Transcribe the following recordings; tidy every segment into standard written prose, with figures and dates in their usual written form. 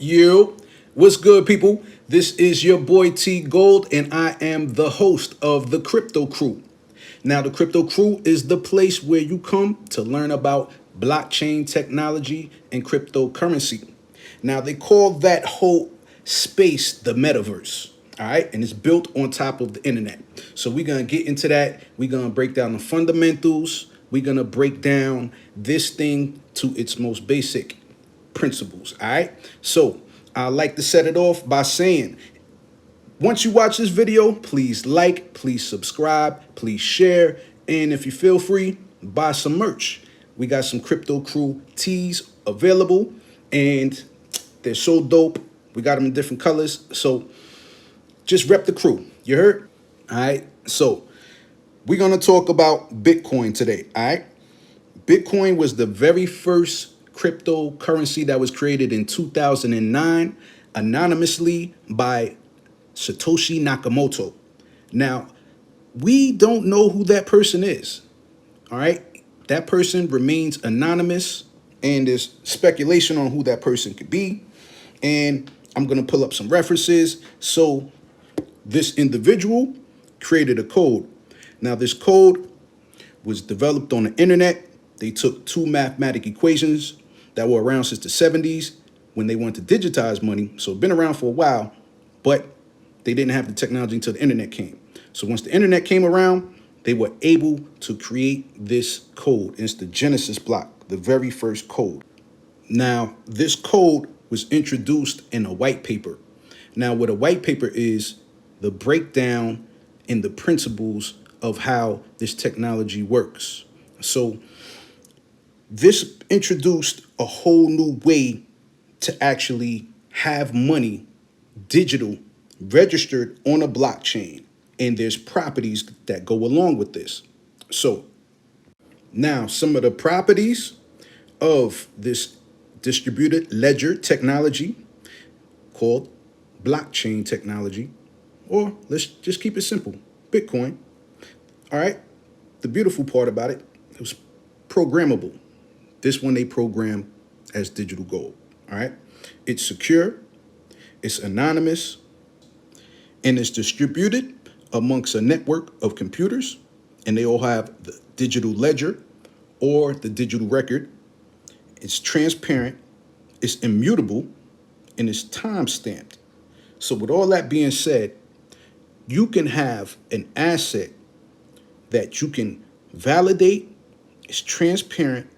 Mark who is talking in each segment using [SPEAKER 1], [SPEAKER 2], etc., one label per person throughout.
[SPEAKER 1] Yo, what's good, people? This is your boy T.Gold, and I am the host of the Crypto Krew. Now, the Crypto Krew is the place where you come to learn about blockchain technology and cryptocurrency. Now, they call that whole space the metaverse. All right, and it's built on top of the internet. So we're gonna get into that. We're gonna break down the fundamentals. We're gonna break down this thing to its most basic principles. All right. So I like to set it off by saying, once you watch this video, please like, please subscribe, please share, and if you feel free, buy some merch. We got some Crypto Krew tees available, and they're so dope. We got them in different colors. So just rep the crew. You heard? All right. So we're gonna talk about Bitcoin today. All right. Bitcoin was the very first cryptocurrency that was created in 2009 anonymously by Satoshi Nakamoto. Now, we don't know who that person is. All right. That person remains anonymous, and there's speculation on who that person could be. And I'm going to pull up some references. So, this individual created a code. Now, this code was developed on the internet. They took two mathematical equations that were around since the 70s when they wanted to digitize money. So it's been around for a while, but they didn't have the technology until the internet came. So once the internet came around, they were able to create this code. It's the Genesis block, the very first code. Now, this code was introduced in a white paper. Now, what a white paper is, the breakdown and the principles of how this technology works. So this introduced a whole new way to actually have money digital registered on a blockchain. And there's properties that go along with this. So now some of the properties of this distributed ledger technology called blockchain technology, or let's just keep it simple, Bitcoin. All right. The beautiful part about it was programmable. This one they program as digital gold. All right. It's secure, it's anonymous, and it's distributed amongst a network of computers. And they all have the digital ledger or the digital record. It's transparent, it's immutable, and it's time stamped. So, with all that being said, you can have an asset that you can validate, it's transparent,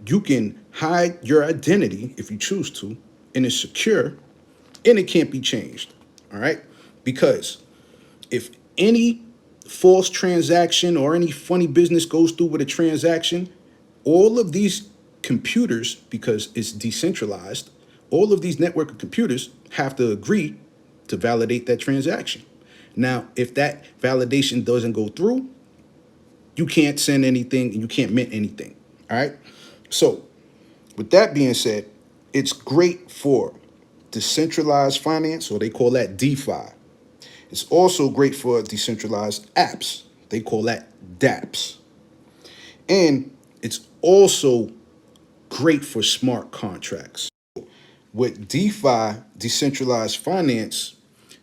[SPEAKER 1] you can hide your identity if you choose to, and it's secure, and it can't be changed. All right? Because if any false transaction or any funny business goes through with a transaction, all of these computers, because it's decentralized, all of these network of computers have to agree to validate that transaction. Now, if that validation doesn't go through, you can't send anything and you can't mint anything. All right. So, with that being said, it's great for decentralized finance, or they call that DeFi. It's also great for decentralized apps. They call that dApps. And it's also great for smart contracts. With DeFi, decentralized finance,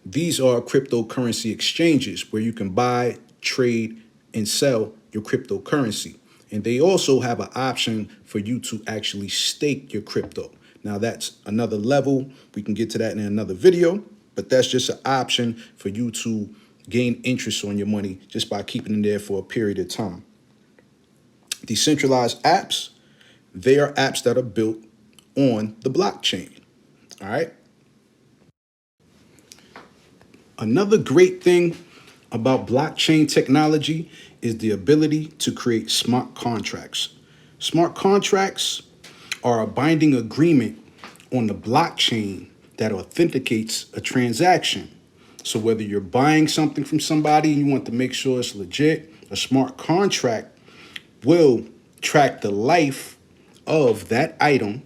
[SPEAKER 1] these are cryptocurrency exchanges where you can buy, trade, and sell your cryptocurrency. And they also have an option for you to actually stake your crypto. Now, that's another level. We can get to that in another video, but that's just an option for you to gain interest on your money just by keeping it there for a period of time. Decentralized apps, they are apps that are built on the blockchain. All right. Another great thing about blockchain technology is the ability to create smart contracts. Smart contracts are a binding agreement on the blockchain that authenticates a transaction. So whether you're buying something from somebody and you want to make sure it's legit, a smart contract will track the life of that item,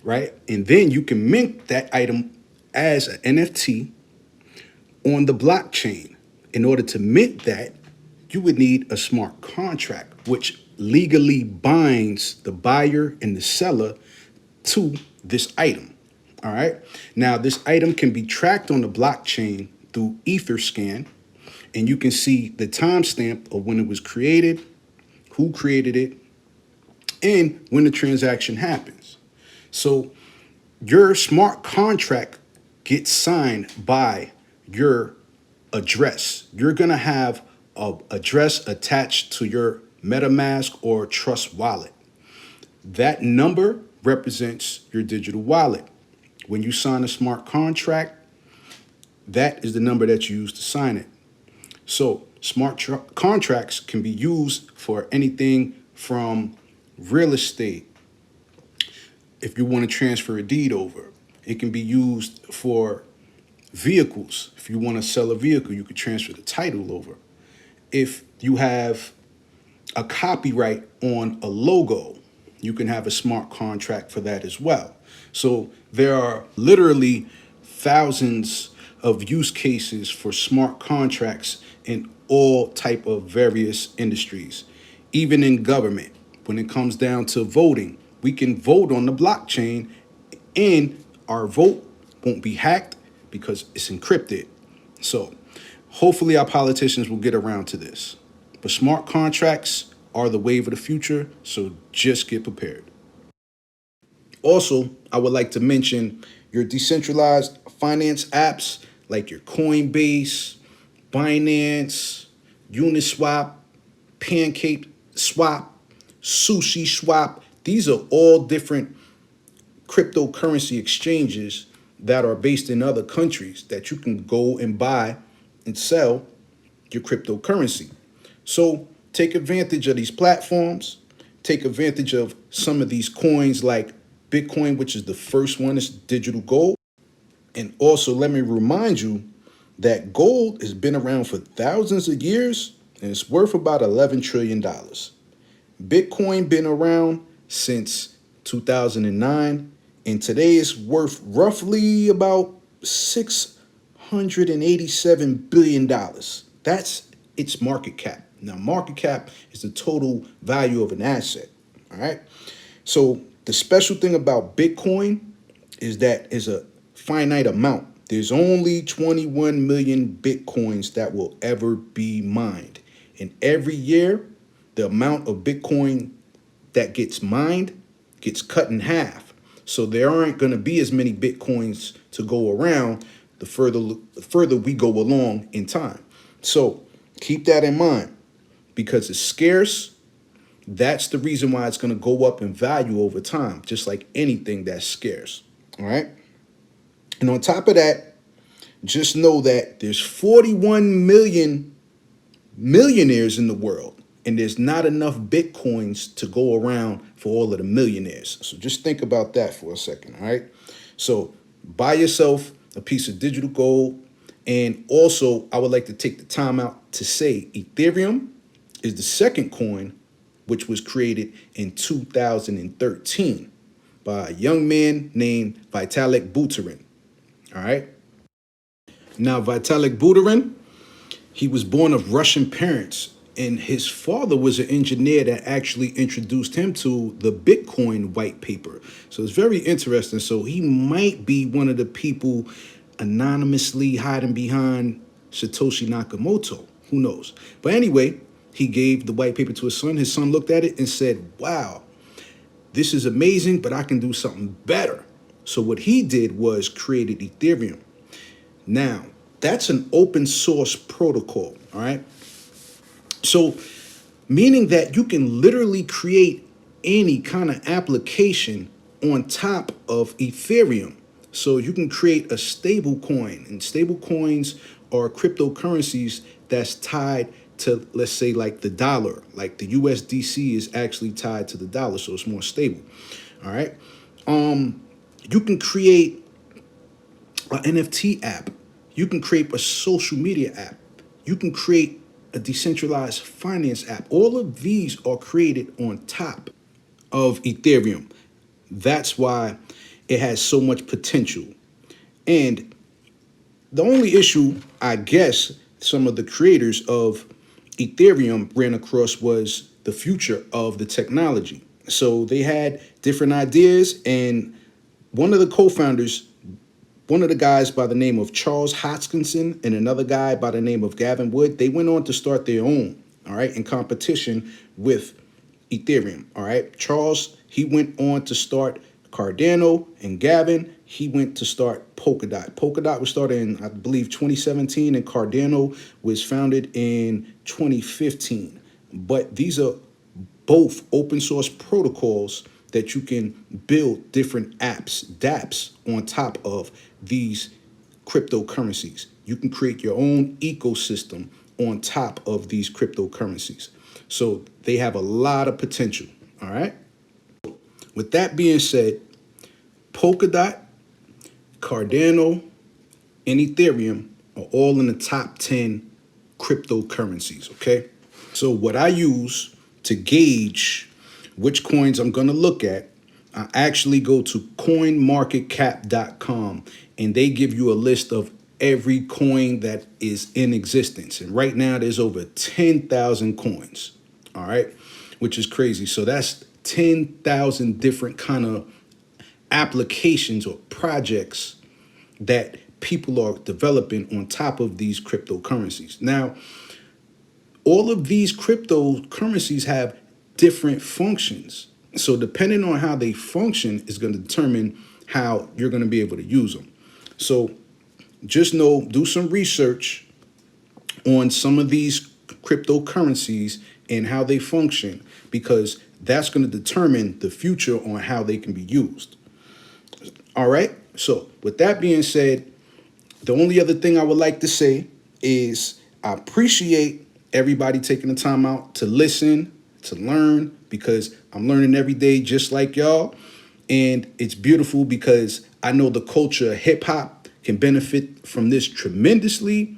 [SPEAKER 1] right? And then you can mint that item as an NFT on the blockchain. In order to mint that, you would need a smart contract, which legally binds the buyer and the seller to this item. All right. Now, this item can be tracked on the blockchain through Etherscan, and you can see the timestamp of when it was created, who created it, and when the transaction happens. So your smart contract gets signed by your address. You're going to have a address attached to your MetaMask or Trust wallet. That number represents your digital wallet. When you sign a smart contract, that is the number that you use to sign it. So contracts can be used for anything from real estate. If you want to transfer a deed over, it can be used for vehicles. If you want to sell a vehicle, you could transfer the title over. If you have a copyright on a logo, you can have a smart contract for that as well. So there are literally thousands of use cases for smart contracts in all type of various industries. Even in government, when it comes down to voting, we can vote on the blockchain and our vote won't be hacked because it's encrypted. So hopefully our politicians will get around to this. But smart contracts are the wave of the future, so just get prepared. Also, I would like to mention your decentralized finance apps like your Coinbase, Binance, Uniswap, Pancake Swap, Sushi Swap. These are all different cryptocurrency exchanges that are based in other countries that you can go and buy and sell your cryptocurrency. So take advantage of these platforms. Take advantage of some of these coins like Bitcoin, which is the first one, is digital gold. And also, let me remind you that gold has been around for thousands of years and it's worth about $11 trillion. Bitcoin been around since 2009 and today is worth roughly about $687 billion. That's its market cap. Now, market cap is the total value of an asset. All right. So the special thing about Bitcoin is that is a finite amount. There's only 21 million Bitcoins that will ever be mined. And every year, the amount of Bitcoin that gets mined gets cut in half. So there aren't going to be as many Bitcoins to go around the further we go along in time. So keep that in mind because it's scarce. That's the reason why it's going to go up in value over time, just like anything that's scarce. All right. And on top of that, just know that there's 41 million millionaires in the world, and there's not enough Bitcoins to go around for all of the millionaires. So just think about that for a second. All right. So buy yourself a piece of digital gold. And also, I would like to take the time out to say Ethereum is the second coin which was created in 2013 by a young man named Vitalik Buterin. All right. Now, Vitalik Buterin, he was born of Russian parents, and his father was an engineer that actually introduced him to the Bitcoin white paper. So it's very interesting. So he might be one of the people anonymously hiding behind Satoshi Nakamoto. Who knows? But anyway, he gave the white paper to his son. His son looked at it and said, wow, this is amazing, but I can do something better. So what he did was created Ethereum. Now, that's an open source protocol, all right? So meaning that you can literally create any kind of application on top of Ethereum. So you can create a stable coin, and stable coins are cryptocurrencies that's tied to, let's say, like the dollar. Like the USDC is actually tied to the dollar, so it's more stable. All right. You can create an NFT app. You can create a social media app. You can create a decentralized finance app. All of these are created on top of Ethereum. That's why it has so much potential. And the only issue, I guess, some of the creators of Ethereum ran across was the future of the technology. So they had different ideas, and one of the co-founders one of the guys by the name of Charles Hoskinson and another guy by the name of Gavin Wood, they went on to start their own, all right, in competition with Ethereum, all right. Charles, he went on to start Cardano, and Gavin, he went to start Polkadot. Polkadot was started in, I believe, 2017, and Cardano was founded in 2015. But these are both open source protocols that you can build different apps, dApps, on top of these cryptocurrencies. You can create your own ecosystem on top of these cryptocurrencies. So they have a lot of potential, all right? With that being said, Polkadot, Cardano, and Ethereum are all in the top 10 cryptocurrencies, okay? So what I use to gauge which coins I'm going to look at, I actually go to coinmarketcap.com, and they give you a list of every coin that is in existence. And right now there's over 10,000 coins, all right, which is crazy. So that's 10,000 different kind of applications or projects that people are developing on top of these cryptocurrencies. Now, all of these cryptocurrencies have different functions. So depending on how they function is going to determine how you're going to be able to use them. So just know, do some research on some of these cryptocurrencies and how they function, because that's going to determine the future on how they can be used. All right. So with that being said, the only other thing I would like to say is I appreciate everybody taking the time out to listen, to learn, because I'm learning every day just like y'all. And it's beautiful because I know the culture of hip hop can benefit from this tremendously.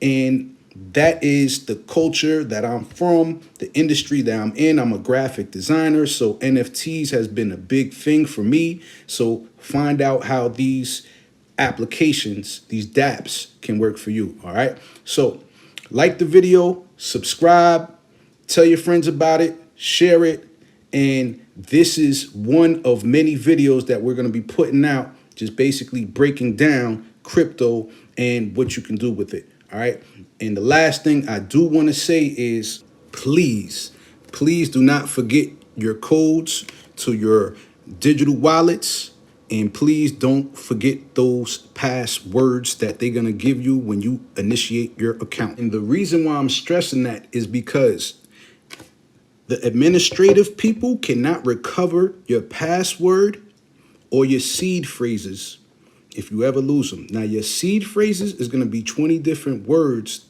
[SPEAKER 1] And that is the culture that I'm from, the industry that I'm in. I'm a graphic designer, so NFTs has been a big thing for me. So find out how these applications, these dApps, can work for you, all right? So like the video, subscribe, tell your friends about it, share it, and this is one of many videos that we're going to be putting out, just basically breaking down crypto and what you can do with it, all right? And the last thing I do want to say is please do not forget your codes to your digital wallets. And please don't forget those passwords that they're going to give you when you initiate your account. And the reason why I'm stressing that is because the administrative people cannot recover your password or your seed phrases if you ever lose them. Now, your seed phrases is going to be 20 different words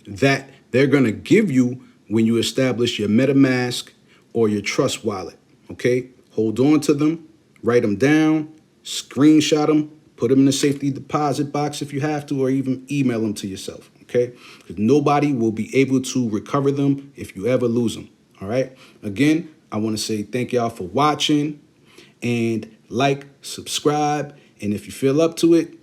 [SPEAKER 1] that they're going to give you when you establish your MetaMask or your Trust wallet, okay? Hold on to them, write them down, screenshot them, put them in a safety deposit box if you have to, or even email them to yourself, okay? Because nobody will be able to recover them if you ever lose them, all right? Again, I want to say thank y'all for watching, and like, subscribe, and if you feel up to it,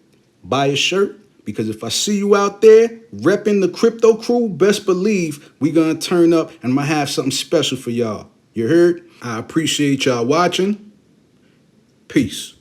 [SPEAKER 1] buy a shirt. Because if I see you out there repping the Crypto Krew, best believe we gonna turn up and I'm gonna have something special for y'all. You heard? I appreciate y'all watching. Peace.